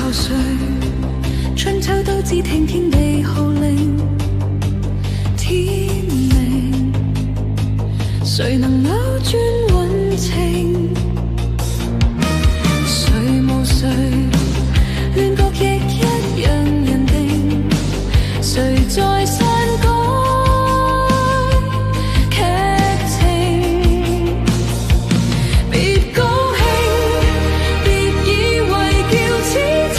候誰春秋都知聽天地號令，天明誰能扭轉運程？誰無誰亂局亦一樣人定，誰在篡改劇情？別高興，別以為叫始終，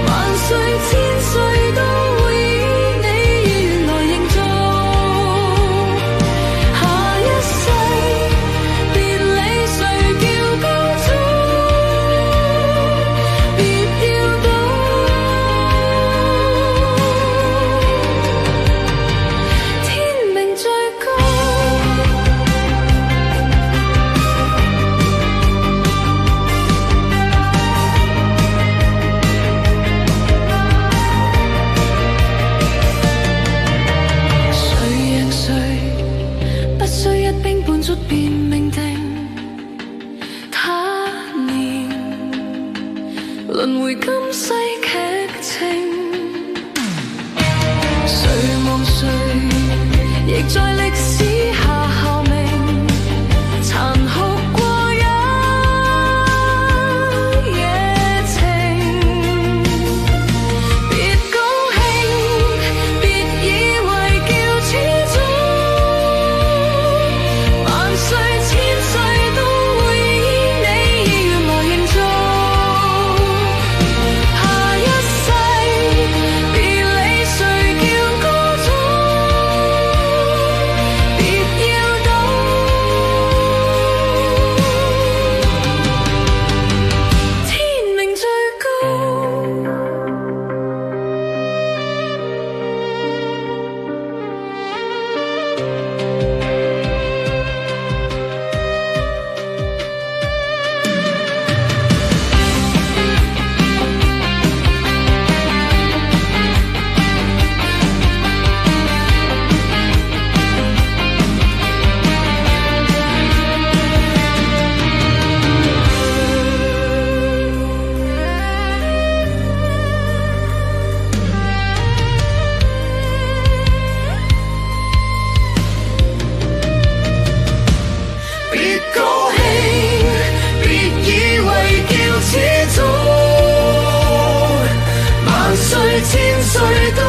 萬歲千歲都會以你原來凝重。下一世別理誰叫高中，別要到天命最高。誰贏誰，不需一兵半卒便命定。他年輪迴今世劇情，誰無誰，亦在歷史下效命，殘酷過一夜情。別高興，別以為叫始終，萬歲千歲都會以你原來凝重。下一世別理誰叫高中，別要到天命最高。別高興，別以為叫始終，萬歲千歲都